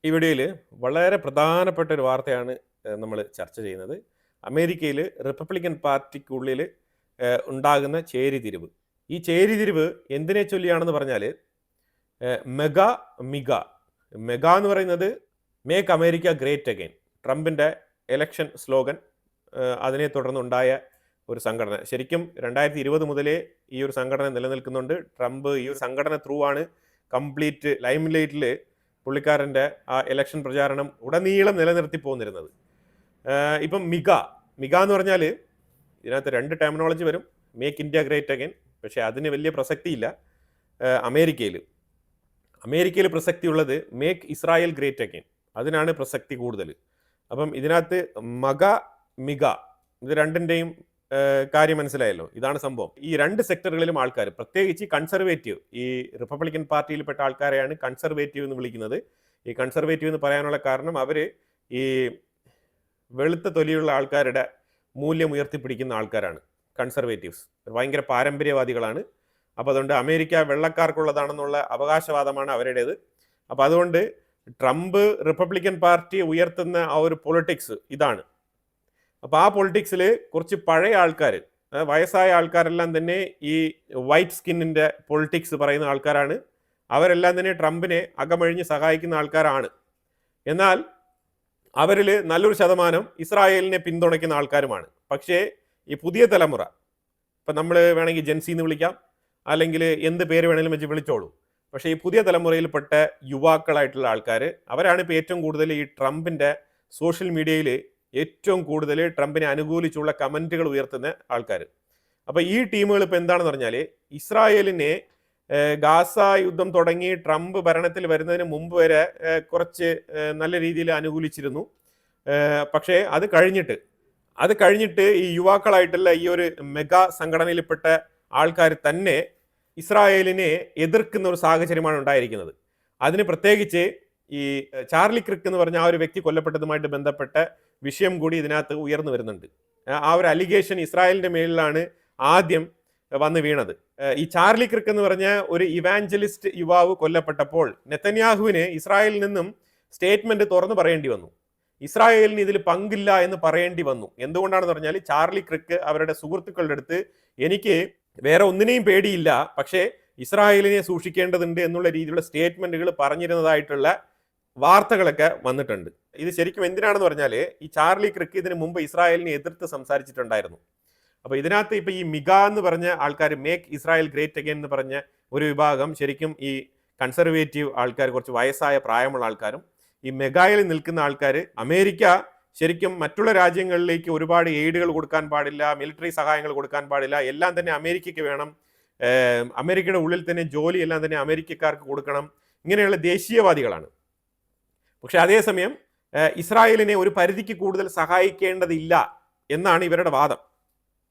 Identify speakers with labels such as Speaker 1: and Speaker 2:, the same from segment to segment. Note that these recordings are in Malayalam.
Speaker 1: ഈ വീഡിയോയിൽ വളരെ പ്രധാനപ്പെട്ട ഒരു വാർത്തയാണ് നമ്മൾ ചർച്ച ചെയ്യുന്നത്. അമേരിക്കയിൽ റിപ്പബ്ലിക്കൻ പാർട്ടിക്കുള്ളിൽ ഉണ്ടാകുന്ന ചേരിതിരിവ്. ഈ ചേരിതിരിവ് എന്തിനെ ചൊല്ലിയാണെന്ന് പറഞ്ഞാൽ മെഗാ മിഗ. മെഗാ എന്ന് പറയുന്നത് മേക്ക് അമേരിക്ക ഗ്രേറ്റ് അഗെയിൻ, ട്രംപിൻ്റെ എലക്ഷൻ സ്ലോഗൻ. അതിനെ തുടർന്നുണ്ടായ ഒരു സംഘടന. ശരിക്കും 2020 മുതലേ ഈ ഒരു സംഘടന നിലനിൽക്കുന്നുണ്ട്. ട്രംപ് ഈ ഒരു സംഘടന ത്രൂ ആണ് കംപ്ലീറ്റ് ലൈം ലൈറ്റിൽ പുള്ളിക്കാരൻ്റെ ആ ഇലക്ഷൻ പ്രചാരണം ഉടനീളം നിലനിർത്തി പോന്നിരുന്നത്. ഇപ്പം മിഗ എന്ന് പറഞ്ഞാൽ ഇതിനകത്ത് രണ്ട് ടെർമിനോളജി വരും. മേക്ക് ഇന്ത്യ ഗ്രേറ്റ് അഗൈൻ, പക്ഷേ അതിന് വലിയ പ്രസക്തിയില്ല. അമേരിക്കയിൽ പ്രസക്തിയുള്ളത് മേക്ക് ഇസ്രായേൽ ഗ്രേറ്റ് അഗൈൻ, അതിനാണ് പ്രസക്തി കൂടുതൽ. അപ്പം ഇതിനകത്ത് മിഗ ഇത് രണ്ടിൻ്റെയും കാര്യം മനസ്സിലായല്ലോ. ഇതാണ് സംഭവം. ഈ രണ്ട് സെക്ടറുകളിലും ആൾക്കാർ, പ്രത്യേകിച്ച് കൺസർവേറ്റീവ്, ഈ റിപ്പബ്ലിക്കൻ പാർട്ടിയിൽപ്പെട്ട ആൾക്കാരെയാണ് കൺസർവേറ്റീവ് എന്ന് വിളിക്കുന്നത്. ഈ കൺസർവേറ്റീവ് എന്ന് പറയാനുള്ള കാരണം അവർ ഈ വെളുത്ത തൊലിയുള്ള ആൾക്കാരുടെ മൂല്യം ഉയർത്തിപ്പിടിക്കുന്ന ആൾക്കാരാണ് കൺസർവേറ്റീവ്സ്. ഭയങ്കര പാരമ്പര്യവാദികളാണ്. അപ്പോൾ അതുകൊണ്ട് അമേരിക്ക വെള്ളക്കാർക്കുള്ളതാണെന്നുള്ള അവകാശവാദമാണ് അവരുടേത്. അപ്പോൾ അതുകൊണ്ട് ട്രംപ് റിപ്പബ്ലിക്കൻ പാർട്ടി ഉയർത്തുന്ന ആ ഒരു പൊളിറ്റിക്സ് ഇതാണ്. അപ്പോൾ ആ പൊളിറ്റിക്സിൽ കുറച്ച് പഴയ ആൾക്കാർ, വയസ്സായ ആൾക്കാരെല്ലാം തന്നെ ഈ വൈറ്റ് സ്കിന്നിൻ്റെ പൊളിറ്റിക്സ് പറയുന്ന ആൾക്കാരാണ്. അവരെല്ലാം തന്നെ ട്രംപിനെ അകമഴിഞ്ഞ് സഹായിക്കുന്ന ആൾക്കാരാണ്. എന്നാൽ അവരിൽ നല്ലൊരു ശതമാനം ഇസ്രായേലിനെ പിന്തുണയ്ക്കുന്ന ആൾക്കാരുമാണ്. പക്ഷേ ഈ പുതിയ തലമുറ, ഇപ്പം നമ്മൾ വേണമെങ്കിൽ ജെൻസി എന്ന് വിളിക്കാം, അല്ലെങ്കിൽ എന്ത് പേര് വേണമെങ്കിലും വെച്ച് വിളിച്ചോളൂ. പക്ഷേ ഈ പുതിയ തലമുറയിൽപ്പെട്ട യുവാക്കളായിട്ടുള്ള ആൾക്കാർ, അവരാണ് ഇപ്പോൾ ഏറ്റവും കൂടുതൽ ഈ ട്രംപിൻ്റെ സോഷ്യൽ മീഡിയയിൽ ഏറ്റവും കൂടുതൽ ട്രംപിനെ അനുകൂലിച്ചുള്ള കമൻറ്റുകൾ ഉയർത്തുന്ന ആൾക്കാർ. അപ്പോൾ ഈ ടീമുകൾ ഇപ്പോൾ എന്താണെന്ന് പറഞ്ഞാൽ, ഇസ്രായേലിനെ ഗാസ യുദ്ധം തുടങ്ങി ട്രംപ് ഭരണത്തിൽ വരുന്നതിന് മുമ്പ് വരെ കുറച്ച് നല്ല രീതിയിൽ അനുകൂലിച്ചിരുന്നു. പക്ഷേ അത് കഴിഞ്ഞിട്ട് ഈ യുവാക്കളായിട്ടുള്ള ഈ ഒരു മെഗാ സംഘടനയിൽപ്പെട്ട ആൾക്കാർ തന്നെ ഇസ്രായേലിനെ എതിർക്കുന്ന ഒരു സാഹചര്യമാണ് ഉണ്ടായിരിക്കുന്നത്. അതിന് പ്രത്യേകിച്ച് ഈ ചാർലി ക്രിക്ക് എന്ന് പറഞ്ഞ ആ ഒരു വ്യക്തി കൊല്ലപ്പെട്ടതുമായിട്ട് ബന്ധപ്പെട്ട വിഷയം കൂടി ഇതിനകത്ത് ഉയർന്നു വരുന്നുണ്ട്. ആ ഒരു അലിഗേഷൻ ഇസ്രായേലിന്റെ മേലിലാണ് ആദ്യം വന്ന് വീണത്. ഈ ചാർലി ക്രിക്ക് എന്ന് പറഞ്ഞ ഒരു ഇവാഞ്ചലിസ്റ്റ് യുവാവ് കൊല്ലപ്പെട്ടപ്പോൾ നെതന്യാഹുവിന് ഇസ്രായേലിൽ നിന്നും സ്റ്റേറ്റ്മെന്റ് തുറന്നു പറയേണ്ടി വന്നു. ഇസ്രായേലിന് ഇതിൽ പങ്കില്ല എന്ന് പറയേണ്ടി വന്നു. എന്തുകൊണ്ടാണെന്ന് പറഞ്ഞാൽ, ചാർലി ക്രിക്ക് അവരുടെ സുഹൃത്തുക്കളുടെ അടുത്ത് എനിക്ക് വേറെ ഒന്നിനെയും പേടിയില്ല, പക്ഷേ ഇസ്രായേലിനെ സൂക്ഷിക്കേണ്ടതുണ്ട് എന്നുള്ള രീതിയിലുള്ള സ്റ്റേറ്റ്മെന്റുകൾ പറഞ്ഞിരുന്നതായിട്ടുള്ള വാർത്തകളൊക്കെ വന്നിട്ടുണ്ട്. ഇത് ശരിക്കും എന്തിനാണെന്ന് പറഞ്ഞാൽ, ഈ ചാർലി ക്രിക്ക് ഇതിന് മുമ്പ് ഇസ്രായേലിനെ എതിർത്ത് സംസാരിച്ചിട്ടുണ്ടായിരുന്നു. അപ്പോൾ ഇതിനകത്ത് ഇപ്പോൾ ഈ മിഗ എന്ന് പറഞ്ഞ ആൾക്കാർ, മേക്ക് ഇസ്രായേൽ ഗ്രേറ്റ് അഗൈൻ എന്ന് പറഞ്ഞ ഒരു വിഭാഗം, ശരിക്കും ഈ കൺസർവേറ്റീവ് ആൾക്കാർ, കുറച്ച് വയസ്സായ പ്രായമുള്ള ആൾക്കാരും, ഈ മെഗായിൽ നിൽക്കുന്ന ആൾക്കാർ, അമേരിക്ക ശരിക്കും മറ്റുള്ള രാജ്യങ്ങളിലേക്ക് ഒരുപാട് എയ്ഡുകൾ കൊടുക്കാൻ പാടില്ല, മിലിറ്ററി സഹായങ്ങൾ കൊടുക്കാൻ പാടില്ല, എല്ലാം തന്നെ അമേരിക്കയ്ക്ക് വേണം, അമേരിക്കയുടെ ഉള്ളിൽ തന്നെ ജോലി എല്ലാം തന്നെ അമേരിക്കക്കാർക്ക് കൊടുക്കണം, ഇങ്ങനെയുള്ള ദേശീയവാദികളാണ്. പക്ഷെ അതേസമയം ഇസ്രായേലിനെ ഒരു പരിധിക്ക് കൂടുതൽ സഹായിക്കേണ്ടതില്ല എന്നാണ് ഇവരുടെ വാദം.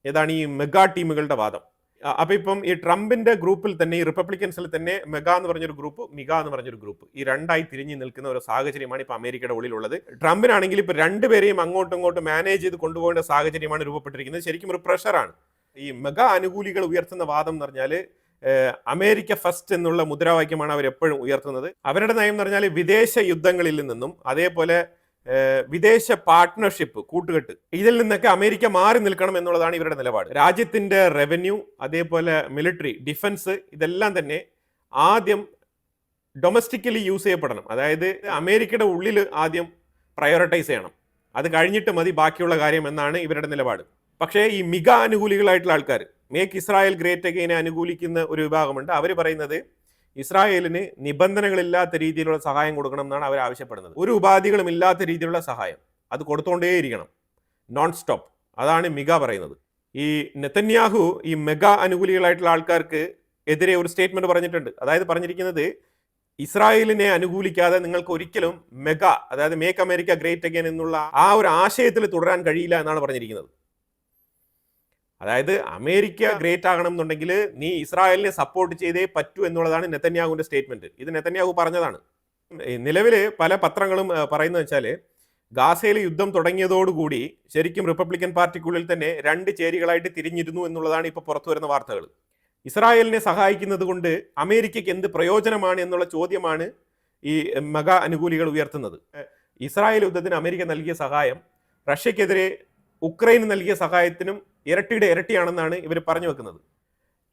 Speaker 1: ഏതാണ് ഈ മെഗാ ടീമുകളുടെ വാദം. അപ്പൊ ഇപ്പം ഈ ട്രംപിന്റെ ഗ്രൂപ്പിൽ തന്നെ, ഈ റിപ്പബ്ലിക്കൻസിൽ തന്നെ മെഗാ എന്ന് പറഞ്ഞൊരു ഗ്രൂപ്പ്, മിഗ എന്ന് പറഞ്ഞൊരു ഗ്രൂപ്പ്, ഈ രണ്ടായി തിരിഞ്ഞു നിൽക്കുന്ന ഒരു സാഹചര്യമാണ് ഇപ്പൊ അമേരിക്കയുടെ ഉള്ളിലുള്ളത്. ട്രംപിനാണെങ്കിൽ ഇപ്പൊ രണ്ടുപേരെയും അങ്ങോട്ടും ഇങ്ങോട്ടും മാനേജ് ചെയ്ത് കൊണ്ടുപോകേണ്ട സാഹചര്യമാണ് രൂപപ്പെട്ടിരിക്കുന്നത്. ശരിക്കും ഒരു പ്രഷറാണ്. ഈ മെഗാ അനുകൂലികൾ ഉയർത്തുന്ന വാദം എന്ന് പറഞ്ഞാൽ, അമേരിക്ക ഫസ്റ്റ് എന്നുള്ള മുദ്രാവാക്യമാണ് അവർ എപ്പോഴും ഉയർത്തുന്നത്. അവരുടെ നയം എന്ന് പറഞ്ഞാൽ വിദേശ യുദ്ധങ്ങളിൽ നിന്നും അതേപോലെ വിദേശ പാർട്ട്ണർഷിപ്പ്, കൂട്ടുകെട്ട്, ഇതിൽ നിന്നൊക്കെ അമേരിക്ക മാറി നിൽക്കണം എന്നുള്ളതാണ് ഇവരുടെ നിലപാട്. രാജ്യത്തിന്റെ റവന്യൂ, അതേപോലെ മിലിറ്ററി, ഡിഫൻസ്, ഇതെല്ലാം തന്നെ ആദ്യം ഡൊമസ്റ്റിക്കലി യൂസ് ചെയ്യപ്പെടണം. അതായത് അമേരിക്കയുടെ ഉള്ളിൽ ആദ്യം പ്രയോറിറ്റൈസ് ചെയ്യണം, അത് കഴിഞ്ഞിട്ട് മതി ബാക്കിയുള്ള കാര്യം എന്നാണ് ഇവരുടെ നിലപാട്. പക്ഷേ ഈ മിഗ അനുകൂലികളായിട്ടുള്ള ആൾക്കാർ, മേക്ക് ഇസ്രായേൽ ഗ്രേറ്റ് അഗൈനെ അനുകൂലിക്കുന്ന ഒരു വിഭാഗമുണ്ട്. അവർ പറയുന്നത് ഇസ്രായേലിന് നിബന്ധനകളില്ലാത്ത രീതിയിലുള്ള സഹായം കൊടുക്കണം എന്നാണ് അവർ ആവശ്യപ്പെടുന്നത്. ഒരു ഉപാധികളും ഇല്ലാത്ത രീതിയിലുള്ള സഹായം അത് കൊടുത്തുകൊണ്ടേയിരിക്കണം, നോൺ സ്റ്റോപ്പ്. അതാണ് മിഗ പറയുന്നത്. ഈ നെതന്യാഹു ഈ മെഗാ അനുകൂലികളായിട്ടുള്ള ആൾക്കാർക്ക് എതിരെ ഒരു സ്റ്റേറ്റ്മെന്റ് പറഞ്ഞിട്ടുണ്ട്. അതായത് പറഞ്ഞിരിക്കുന്നത്, ഇസ്രായേലിനെ അനുകൂലിക്കാതെ നിങ്ങൾക്ക് ഒരിക്കലും മെഗാ, അതായത് മേക്ക് അമേരിക്ക ഗ്രേറ്റ് അഗൈൻ എന്നുള്ള ആ ഒരു ആശയത്തിൽ തുടരാൻ കഴിയില്ല എന്നാണ് പറഞ്ഞിരിക്കുന്നത്. അതായത് അമേരിക്ക ഗ്രേറ്റ് ആകണം എന്നുണ്ടെങ്കിൽ നീ ഇസ്രായേലിനെ സപ്പോർട്ട് ചെയ്തേ പറ്റൂ എന്നുള്ളതാണ് നെതന്യാഹുവിന്റെ സ്റ്റേറ്റ്മെന്റ്. ഇത് നെതന്യാഹു പറഞ്ഞതാണ്. നിലവിൽ പല പത്രങ്ങളും പറയുന്നത് വെച്ചാൽ, ഗാസയിൽ യുദ്ധം തുടങ്ങിയതോടുകൂടി ശരിക്കും റിപ്പബ്ലിക്കൻ പാർട്ടിക്കുള്ളിൽ തന്നെ രണ്ട് ചേരികളായിട്ട് തിരിഞ്ഞിരുന്നു എന്നുള്ളതാണ് ഇപ്പോൾ പുറത്തു വരുന്ന വാർത്തകൾ. ഇസ്രായേലിനെ സഹായിക്കുന്നത് കൊണ്ട് അമേരിക്കയ്ക്ക് എന്ത് പ്രയോജനമാണ് എന്നുള്ള ചോദ്യമാണ് ഈ മെഗാ അനുകൂലികൾ ഉയർത്തുന്നത്. ഇസ്രായേൽ യുദ്ധത്തിന് അമേരിക്ക നൽകിയ സഹായം റഷ്യക്കെതിരെ ഉക്രൈന് നൽകിയ സഹായത്തിനും ഇരട്ടിയുടെ ഇരട്ടിയാണെന്നാണ് ഇവർ പറഞ്ഞു വെക്കുന്നത്.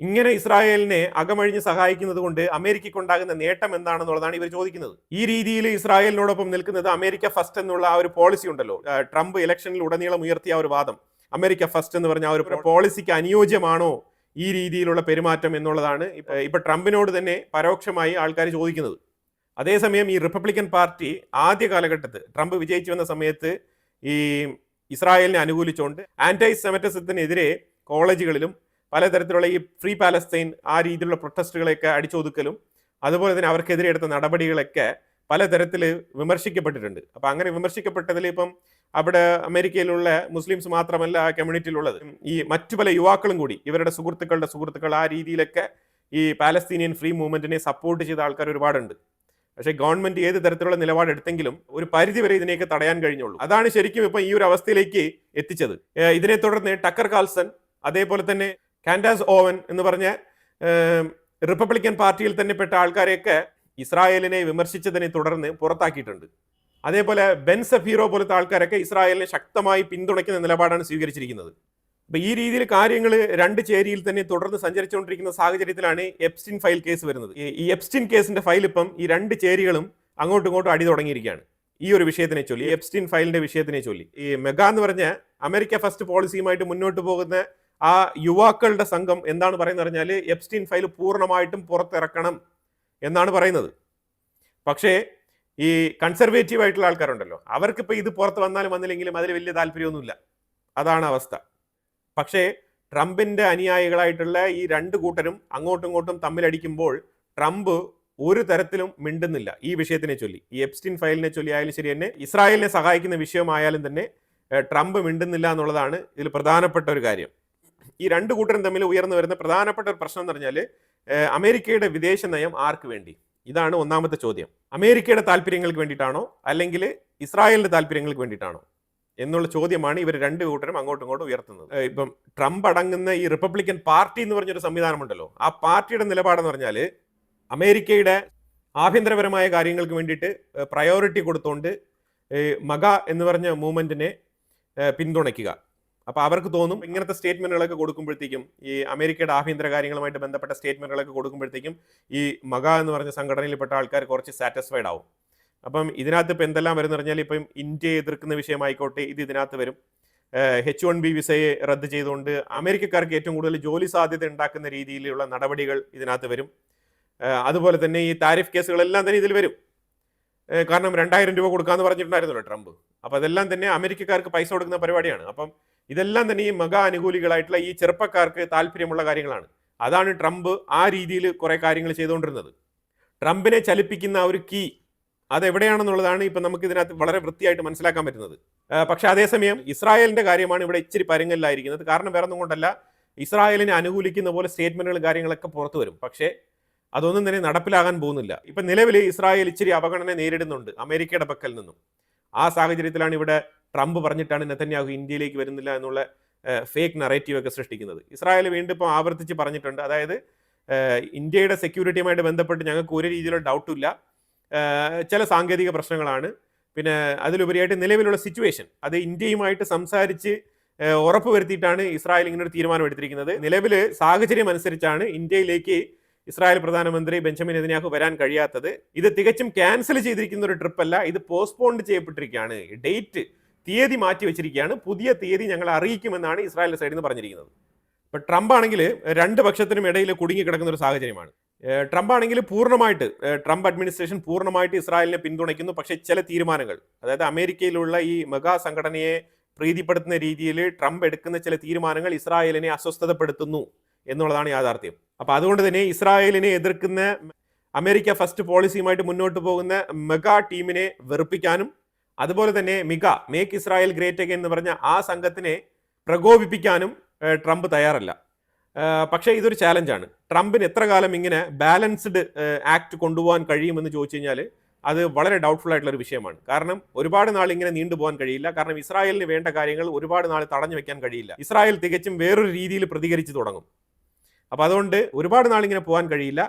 Speaker 1: ഇങ്ങനെ ഇസ്രായേലിനെ അകമഴിഞ്ഞ് സഹായിക്കുന്നത് കൊണ്ട് അമേരിക്കയ്ക്കുണ്ടാകുന്ന നേട്ടം എന്താണെന്നുള്ളതാണ് ഇവർ ചോദിക്കുന്നത്. ഈ രീതിയിൽ ഇസ്രായേലിനോടൊപ്പം നിൽക്കുന്നത് അമേരിക്ക ഫസ്റ്റ് എന്നുള്ള ആ ഒരു പോളിസി ഉണ്ടല്ലോ, ട്രംപ് ഇലക്ഷനിൽ ഉടനീളം ഉയർത്തിയ ആ ഒരു വാദം, അമേരിക്ക ഫസ്റ്റ് എന്ന് പറഞ്ഞ ആ ഒരു പോളിസിക്ക് അനുയോജ്യമാണോ ഈ രീതിയിലുള്ള പെരുമാറ്റം എന്നുള്ളതാണ് ഇപ്പൊ ട്രംപിനോട് തന്നെ പരോക്ഷമായി ആൾക്കാർ ചോദിക്കുന്നത്. അതേസമയം ഈ റിപ്പബ്ലിക്കൻ പാർട്ടി ആദ്യ കാലഘട്ടത്തിൽ ട്രംപ് വിജയിച്ചു വന്ന സമയത്ത് ഈ ഇസ്രായേലിനെ അനുകൂലിച്ചുകൊണ്ട് ആന്റൈ സെമറ്റിസത്തിനെതിരെ കോളേജുകളിലും പലതരത്തിലുള്ള ഈ ഫ്രീ പാലസ്തീൻ ആ രീതിയിലുള്ള പ്രൊട്ടസ്റ്റുകളെയൊക്കെ അടിച്ചൊതുക്കലും അതുപോലെ തന്നെ അവർക്കെതിരെ എടുത്ത നടപടികളൊക്കെ പലതരത്തിൽ വിമർശിക്കപ്പെട്ടിട്ടുണ്ട്. അപ്പം അങ്ങനെ വിമർശിക്കപ്പെട്ടതിൽ ഇപ്പം അവിടെ അമേരിക്കയിലുള്ള മുസ്ലിംസ് മാത്രമല്ല ആ കമ്മ്യൂണിറ്റിയിലുള്ളത്, ഈ മറ്റു പല യുവാക്കളും കൂടി ഇവരുടെ സുഹൃത്തുക്കളുടെ സുഹൃത്തുക്കൾ ആ രീതിയിലൊക്കെ ഈ പാലസ്തീനിയൻ ഫ്രീ മൂവ്മെന്റിനെ സപ്പോർട്ട് ചെയ്ത ആൾക്കാർ ഒരുപാടുണ്ട്. പക്ഷേ ഗവൺമെന്റ് ഏത് തരത്തിലുള്ള നിലപാടെടുത്തെങ്കിലും ഒരു പരിധി വരെ ഇതിനെയൊക്കെ തടയാൻ കഴിഞ്ഞുള്ളൂ. അതാണ് ശരിക്കും ഇപ്പം ഈ ഒരു അവസ്ഥയിലേക്ക് എത്തിച്ചത്. ഇതിനെ തുടർന്ന് ടക്കർ കാൾസൺ, അതേപോലെ തന്നെ കാൻഡാസ് ഓവൻ എന്ന് പറഞ്ഞ റിപ്പബ്ലിക്കൻ പാർട്ടിയിൽ തന്നെ പെട്ട ആൾക്കാരെയൊക്കെ ഇസ്രായേലിനെ വിമർശിച്ചതിനെ തുടർന്ന് പുറത്താക്കിയിട്ടുണ്ട്. അതേപോലെ ബെൻ സഫീറോ പോലത്തെ ആൾക്കാരൊക്കെ ഇസ്രായേലിനെ ശക്തമായി പിന്തുണയ്ക്കുന്ന നിലപാടാണ് സ്വീകരിച്ചിരിക്കുന്നത്. അപ്പൊ ഈ രീതിയിൽ കാര്യങ്ങൾ രണ്ട് ചേരിയിൽ തന്നെ തുടർന്ന് സഞ്ചരിച്ചുകൊണ്ടിരിക്കുന്ന സാഹചര്യത്തിലാണ് എപ്സ്റ്റീൻ ഫയൽ കേസ് വരുന്നത്. ഈ എപ്സ്റ്റീൻ കേസിന്റെ ഫയൽ ഇപ്പം ഈ രണ്ട് ചേരികളും അങ്ങോട്ടും ഇങ്ങോട്ടും അടി തുടങ്ങിയിരിക്കുകയാണ് ഈ ഒരു വിഷയത്തിനെ ചൊല്ലി, എപ്സ്റ്റീൻ ഫയലിന്റെ വിഷയത്തിനെ ചൊല്ലി. ഈ മെഗാ എന്ന് പറഞ്ഞ അമേരിക്ക ഫസ്റ്റ് പോളിസിയുമായിട്ട് മുന്നോട്ട് പോകുന്ന ആ യുവാക്കളുടെ സംഘം എന്താണ് പറയുന്നത് പറഞ്ഞാൽ എപ്സ്റ്റീൻ ഫയൽ പൂർണ്ണമായിട്ടും പുറത്തിറക്കണം എന്നാണ് പറയുന്നത്. പക്ഷേ ഈ കൺസർവേറ്റീവ് ആയിട്ടുള്ള ആൾക്കാരുണ്ടല്ലോ, അവർക്കിപ്പോൾ ഇത് പുറത്ത് വന്നാലും വന്നില്ലെങ്കിലും അതിൽ വലിയ താല്പര്യമൊന്നുമില്ല. അതാണ് അവസ്ഥ. പക്ഷേ ട്രംപിന്റെ അനുയായികളായിട്ടുള്ള ഈ രണ്ട് കൂട്ടരും അങ്ങോട്ടും ഇങ്ങോട്ടും തമ്മിലടിക്കുമ്പോൾ ട്രംപ് ഒരു തരത്തിലും മിണ്ടുന്നില്ല ഈ വിഷയത്തിനെ ചൊല്ലി. ഈ എപ്സ്റ്റീൻ ഫയലിനെ ചൊല്ലി ആയാലും ശരി തന്നെ, ഇസ്രായേലിനെ സഹായിക്കുന്ന വിഷയമായാലും തന്നെ ട്രംപ് മിണ്ടുന്നില്ല എന്നുള്ളതാണ് ഇതിൽ പ്രധാനപ്പെട്ട ഒരു കാര്യം. ഈ രണ്ട് കൂട്ടരും തമ്മിൽ ഉയർന്നു വരുന്ന പ്രധാനപ്പെട്ട ഒരു പ്രശ്നം എന്ന് പറഞ്ഞാൽ അമേരിക്കയുടെ വിദേശ നയം ആർക്ക് വേണ്ടി? ഇതാണ് ഒന്നാമത്തെ ചോദ്യം. അമേരിക്കയുടെ താല്പര്യങ്ങൾക്ക് വേണ്ടിയിട്ടാണോ അല്ലെങ്കിൽ ഇസ്രായേലിന്റെ താല്പര്യങ്ങൾക്ക് വേണ്ടിയിട്ടാണോ എന്നുള്ള ചോദ്യമാണ് ഇവർ രണ്ട് കൂട്ടരും അങ്ങോട്ടും ഇങ്ങോട്ടും ഉയർത്തുന്നത്. ഇപ്പം ട്രംപ് അടങ്ങുന്ന ഈ റിപ്പബ്ലിക്കൻ പാർട്ടി എന്ന് പറഞ്ഞൊരു സംവിധാനമുണ്ടല്ലോ, ആ പാർട്ടിയുടെ നിലപാടെന്ന് പറഞ്ഞാൽ അമേരിക്കയുടെ ആഭ്യന്തരപരമായ കാര്യങ്ങൾക്ക് വേണ്ടിയിട്ട് പ്രയോറിറ്റി കൊടുത്തുകൊണ്ട് മഗ എന്ന് പറഞ്ഞ മൂവ്മെന്റിനെ പിന്തുണയ്ക്കുക. അപ്പോൾ അവർക്ക് തോന്നും ഇങ്ങനത്തെ സ്റ്റേറ്റ്മെന്റുകളൊക്കെ കൊടുക്കുമ്പോഴത്തേക്കും, ഈ അമേരിക്കയുടെ ആഭ്യന്തര കാര്യങ്ങളുമായിട്ട് ബന്ധപ്പെട്ട സ്റ്റേറ്റ്മെന്റുകളൊക്കെ കൊടുക്കുമ്പോഴത്തേക്കും ഈ മഗ എന്ന് പറഞ്ഞ സംഘടനയിൽപ്പെട്ട ആൾക്കാർ കുറച്ച് സാറ്റിസ്ഫൈഡ് ആവും. അപ്പം ഇതിനകത്ത് ഇപ്പം എന്തെല്ലാം വരും എന്ന് പറഞ്ഞാൽ, ഇപ്പം ഇന്ത്യയെ എതിർക്കുന്ന വിഷയമായിക്കോട്ടെ, ഇത് ഇതിനകത്ത് വരും. H-1B വിസയെ റദ്ദ് ചെയ്തുകൊണ്ട് അമേരിക്കക്കാർക്ക് ഏറ്റവും കൂടുതൽ ജോലി സാധ്യത ഉണ്ടാക്കുന്ന രീതിയിലുള്ള നടപടികൾ ഇതിനകത്ത് വരും. അതുപോലെ തന്നെ ഈ താരിഫ് കേസുകളെല്ലാം തന്നെ ഇതിൽ വരും. കാരണം 2000 രൂപ കൊടുക്കാമെന്ന് പറഞ്ഞിട്ടുണ്ടായിരുന്നല്ലോ ട്രംപ്. അപ്പോൾ അതെല്ലാം തന്നെ അമേരിക്കക്കാർക്ക് പൈസ കൊടുക്കുന്ന പരിപാടിയാണ്. അപ്പം ഇതെല്ലാം തന്നെ ഈ മെഗാ അനുകൂലികളായിട്ടുള്ള ഈ ചെറുപ്പക്കാർക്ക് താല്പര്യമുള്ള കാര്യങ്ങളാണ്. അതാണ് ട്രംപ് ആ രീതിയിൽ കുറേ കാര്യങ്ങൾ ചെയ്തുകൊണ്ടിരുന്നത്. ട്രംപിനെ ചലിപ്പിക്കുന്ന ഒരു കീ അതെവിടെയാണെന്നുള്ളതാണ് ഇപ്പം നമുക്ക് ഇതിനകത്ത് വളരെ വൃത്തിയായിട്ട് മനസ്സിലാക്കാൻ പറ്റുന്നത്. പക്ഷേ അതേസമയം ഇസ്രായേലിന്റെ കാര്യമാണ് ഇവിടെ ഇച്ചിരി പരുങ്ങലിലായിരിക്കുന്നത്. കാരണം വേറെ ഒന്നും കൊണ്ടല്ല, ഇസ്രായേലിനെ അനുകൂലിക്കുന്ന പോലെ സ്റ്റേറ്റ്മെന്റുകളും കാര്യങ്ങളൊക്കെ പുറത്തു വരും. പക്ഷേ അതൊന്നും തന്നെ നടപ്പിലാകാൻ പോകുന്നില്ല. ഇപ്പം നിലവിൽ ഇസ്രായേൽ ഇച്ചിരി അവഗണന നേരിടുന്നുണ്ട് അമേരിക്കയുടെ പക്കൽ നിന്നും. ആ സാഹചര്യത്തിലാണ് ഇവിടെ ട്രംപ് പറഞ്ഞിട്ടാണ് നെതന്യാഹു ഇന്ത്യയിലേക്ക് വരുന്നില്ല എന്നുള്ള ഫേക്ക് നറേറ്റീവ് ഒക്കെ സൃഷ്ടിക്കുന്നത്. ഇസ്രായേൽ വീണ്ടും ഇപ്പോൾ ആവർത്തിച്ച് പറഞ്ഞിട്ടുണ്ട്, അതായത് ഇന്ത്യയുടെ സെക്യൂരിറ്റിയുമായിട്ട് ബന്ധപ്പെട്ട് ഞങ്ങൾക്ക് ഒരു രീതിയിലുള്ള ഡൗട്ടില്ല, ചില സാങ്കേതിക പ്രശ്നങ്ങളാണ്, പിന്നെ അതിലുപരിയായിട്ട് നിലവിലുള്ള സിറ്റുവേഷൻ അത് ഇന്ത്യയുമായിട്ട് സംസാരിച്ച് ഉറപ്പ് വരുത്തിയിട്ടാണ് ഇസ്രായേൽ ഇങ്ങനെ ഒരു തീരുമാനം എടുത്തിരിക്കുന്നത്. നിലവിൽ സാഹചര്യം അനുസരിച്ചാണ് ഇന്ത്യയിലേക്ക് ഇസ്രായേൽ പ്രധാനമന്ത്രി ബെഞ്ചമിൻ നെതന്യാഹു വരാൻ കഴിയാത്തത്. ഇത് തികച്ചും ക്യാൻസൽ ചെയ്തിരിക്കുന്ന ഒരു ട്രിപ്പല്ല, ഇത് പോസ്റ്റ്പോണ്ട് ചെയ്യപ്പെട്ടിരിക്കുകയാണ്. ഡേറ്റ് തീയതി മാറ്റി വെച്ചിരിക്കുകയാണ്. പുതിയ തീയതി ഞങ്ങൾ അറിയിക്കുമെന്നാണ് ഇസ്രായേലിന്റെ സൈഡിൽ നിന്ന് പറഞ്ഞിരിക്കുന്നത്. ഇപ്പം ട്രംപ് ആണെങ്കിൽ രണ്ട് പക്ഷത്തിനും ഇടയിൽ കുടുങ്ങിക്കിടക്കുന്ന ഒരു സാഹചര്യമാണ്. ട്രംപ് ആണെങ്കിൽ ട്രംപ് അഡ്മിനിസ്ട്രേഷൻ പൂർണ്ണമായിട്ട് ഇസ്രായേലിനെ പിന്തുണയ്ക്കുന്നു. പക്ഷേ ചില തീരുമാനങ്ങൾ, അതായത് അമേരിക്കയിലുള്ള ഈ മെഗാ സംഘടനയെ പ്രീതിപ്പെടുത്തുന്ന രീതിയിൽ ട്രംപ് എടുക്കുന്ന ചില തീരുമാനങ്ങൾ ഇസ്രായേലിനെ അസ്വസ്ഥതപ്പെടുത്തുന്നു എന്നുള്ളതാണ് യാഥാർത്ഥ്യം. അപ്പോൾ അതുകൊണ്ട് തന്നെ ഇസ്രായേലിനെ എതിർക്കുന്ന അമേരിക്ക ഫസ്റ്റ് പോളിസിയുമായിട്ട് മുന്നോട്ട് പോകുന്ന മെഗാ ടീമിനെ വെറുപ്പിക്കാനും, അതുപോലെ തന്നെ മേക്ക് ഇസ്രായേൽ ഗ്രേറ്റ് അഗൈൻ എന്ന് പറഞ്ഞ ആ സംഘത്തിനെ പ്രകോപിപ്പിക്കാനും ട്രംപ് തയ്യാറല്ല. പക്ഷേ ഇതൊരു ചാലഞ്ചാണ്. ട്രംപിന് എത്ര കാലം ഇങ്ങനെ ബാലൻസ്ഡ് ആക്ട് കൊണ്ടുപോകാൻ കഴിയുമെന്ന് ചോദിച്ചു കഴിഞ്ഞാൽ അത് വളരെ ഡൗട്ട്ഫുൾ ആയിട്ടുള്ള ഒരു വിഷയമാണ്. കാരണം ഒരുപാട് നാൾ ഇങ്ങനെ നീണ്ടുപോകാൻ കഴിയില്ല. കാരണം ഇസ്രായേലിന് വേണ്ട കാര്യങ്ങൾ ഒരുപാട് നാൾ തടഞ്ഞു വെക്കാൻ കഴിയില്ല. ഇസ്രായേൽ തികച്ചും വേറൊരു രീതിയിൽ പ്രതികരിച്ച് തുടങ്ങും. അപ്പോൾ അതുകൊണ്ട് ഒരുപാട് നാളിങ്ങനെ പോകാൻ കഴിയില്ല.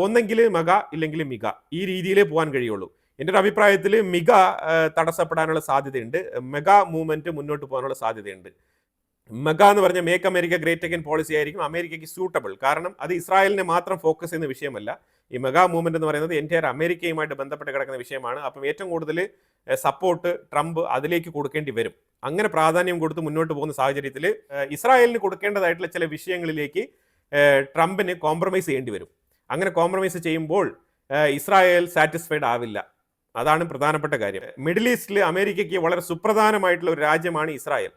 Speaker 1: ഒന്നെങ്കിൽ മഗ ഇല്ലെങ്കിൽ മിഗ, ഈ രീതിയിലേ പോകാൻ കഴിയുള്ളൂ. എൻ്റെ ഒരു അഭിപ്രായത്തിൽ മിഗ തടസ്സപ്പെടാനുള്ള സാധ്യതയുണ്ട്, മെഗാ മൂവ്മെന്റ് മുന്നോട്ട് പോകാനുള്ള സാധ്യതയുണ്ട്. മെഗ എന്ന് പറഞ്ഞ make America great again policy ആയിരിക്കും അമേരിക്കയ്ക്ക് സൂട്ടബിൾ. കാരണം അത് ഇസ്രായേലിനെ മാത്രം ഫോക്കസ് ചെയ്യുന്ന വിഷയമല്ല. ഈ മെഗാ മൂവ്മെന്റ് എന്ന് പറയുന്നത് എൻറ്റയർ അമേരിക്കയുമായിട്ട് ബന്ധപ്പെട്ട് കിടക്കുന്ന വിഷയമാണ്. അപ്പം ഏറ്റവും കൂടുതൽ സപ്പോർട്ട് ട്രംപ് അതിലേക്ക് കൊടുക്കേണ്ടി വരും. അങ്ങനെ പ്രാധാന്യം കൊടുത്ത് മുന്നോട്ട് പോകുന്ന സാഹചര്യത്തിൽ ഇസ്രായേലിന് കൊടുക്കേണ്ടതായിട്ടുള്ള ചില വിഷയങ്ങളിലേക്ക് ട്രംപിന് കോംപ്രമൈസ് ചെയ്യേണ്ടി വരും. അങ്ങനെ കോംപ്രമൈസ് ചെയ്യുമ്പോൾ ഇസ്രായേൽ സാറ്റിസ്ഫൈഡ് ആവില്ല. അതാണ് പ്രധാനപ്പെട്ട കാര്യം. മിഡിൽ ഈസ്റ്റിൽ അമേരിക്കയ്ക്ക് വളരെ സുപ്രധാനമായിട്ടുള്ള ഒരു രാജ്യമാണ് ഇസ്രായേൽ.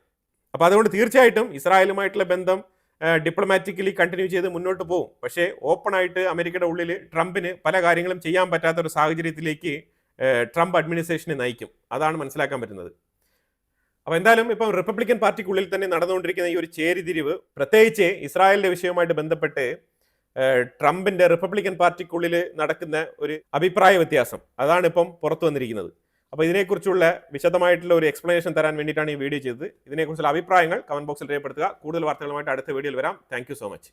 Speaker 1: അപ്പോൾ അതുകൊണ്ട് തീർച്ചയായിട്ടും ഇസ്രായേലുമായിട്ടുള്ള ബന്ധം ഡിപ്ലോമാറ്റിക്കലി കണ്ടിന്യൂ ചെയ്ത് മുന്നോട്ട് പോകും. പക്ഷേ ഓപ്പണായിട്ട് അമേരിക്കയുടെ ഉള്ളിൽ ട്രംപിന് പല കാര്യങ്ങളും ചെയ്യാൻ പറ്റാത്ത ഒരു സാഹചര്യത്തിലേക്ക് ട്രംപ് അഡ്മിനിസ്ട്രേഷനെ നയിക്കും. അതാണ് മനസ്സിലാക്കാൻ പറ്റുന്നത്. അപ്പോൾ എന്തായാലും ഇപ്പം റിപ്പബ്ലിക്കൻ പാർട്ടിക്കുള്ളിൽ തന്നെ നടന്നുകൊണ്ടിരിക്കുന്ന ഈ ഒരു ചേരിതിരിവ്, പ്രത്യേകിച്ച് ഇസ്രായേലിന്റെ വിഷയവുമായിട്ട് ബന്ധപ്പെട്ട് ട്രംപിന്റെ റിപ്പബ്ലിക്കൻ പാർട്ടിക്കുള്ളിൽ നടക്കുന്ന ഒരു അഭിപ്രായ വ്യത്യാസം, അതാണ് ഇപ്പം പുറത്തു വന്നിരിക്കുന്നത്. അപ്പോൾ ഇതിനെക്കുറിച്ചുള്ള വിശദമായിട്ടുള്ള ഒരു എക്സ്പ്ലനേഷൻ തരാൻ വേണ്ടിയിട്ടാണ് ഈ വീഡിയോ ചെയ്തത്. ഇതിനെക്കുറിച്ചുള്ള അഭിപ്രായങ്ങൾ കമന്റ് ബോക്സിൽ രേഖപ്പെടുത്തുക. കൂടുതൽ വാർത്തകളുമായിട്ട് അടുത്ത വീഡിയോയിൽ വരാം. Thank you so much.